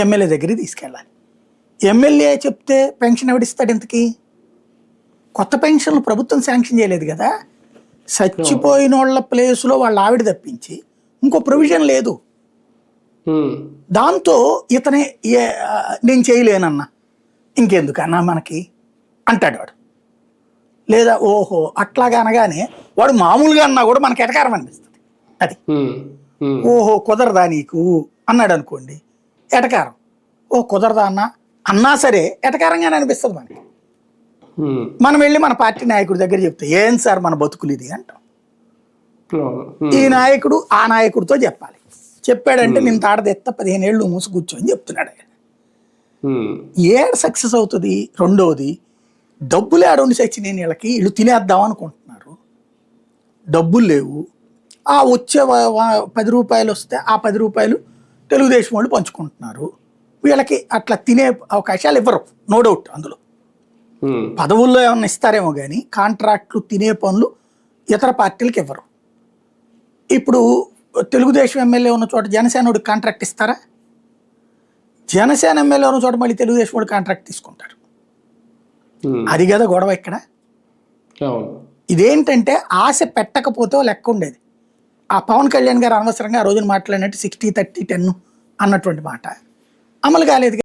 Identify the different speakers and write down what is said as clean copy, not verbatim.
Speaker 1: MLA దగ్గరికి తీసుకెళ్ళాలి. MLA చెప్తే పెన్షన్ ఎవడిస్తాడు ఇంతకీ? కొత్త పెన్షన్లు ప్రభుత్వం శాంక్షన్ చేయలేదు కదా. చచ్చిపోయిన వాళ్ళ ప్లేస్లో వాళ్ళ ఆవిడ తప్పించి ఇంకో ప్రొవిజన్ లేదు. దాంతో ఇతనే నేను చేయలేనన్నా ఇంకెందుకన్నా మనకి అంటాడు వాడు. లేదా ఓహో అట్లాగా అనగానే వాడు మామూలుగా అన్నా కూడా మనకి ఎటకారం అనిపిస్తుంది. అది ఓహో కుదరదా నీకు అన్నాడు అనుకోండి, ఎటకారం. ఓ కుదరదా అన్నా సరే ఎటకారంగానే అనిపిస్తుంది మనకి. మనం వెళ్ళి మన పార్టీ నాయకుడి దగ్గర చెప్తే ఏం సార్ మన బతుకులు ఇది అంటాం. ఈ నాయకుడు ఆ నాయకుడితో చెప్పాలి. చెప్పాడంటే నేను తాడదెత్త 15 ఏళ్ళు మూసి కూర్చొని చెప్తున్నాడు. ఏడ సక్సెస్ అవుతుంది? రెండోది, డబ్బులు ఏడుండి సచ్చినేని వీళ్ళకి, వీళ్ళు తినేద్దాం అనుకుంటున్నారు, డబ్బులు లేవు. ఆ వచ్చే 10 రూపాయలు వస్తే ఆ 10 రూపాయలు తెలుగుదేశం వాళ్ళు పంచుకుంటున్నారు. వీళ్ళకి అట్లా తినే అవకాశాలు ఇవ్వరు, నో డౌట్. అందులో పదవుల్లో ఏమన్నా ఇస్తారేమో కానీ కాంట్రాక్ట్లు తినే పనులు ఇతర పార్టీలకు ఇవ్వరు. ఇప్పుడు తెలుగుదేశం ఎమ్మెల్యే ఉన్న చోట జనసేనోడికి కాంట్రాక్ట్ ఇస్తారా? జనసేన ఎమ్మెల్యే ఉన్న చోట మళ్ళీ తెలుగుదేశం వాడు కాంట్రాక్ట్ తీసుకుంటారు. అది కదా గొడవ ఇక్కడ. ఇదేంటంటే ఆశ పెట్టకపోతే లెక్క ఉండేది. ఆ పవన్ కళ్యాణ్ గారు అనవసరంగా ఆ రోజున మాట్లాడినట్టు 60-30-10 అన్నటువంటి మాట అమలు కాలేదు.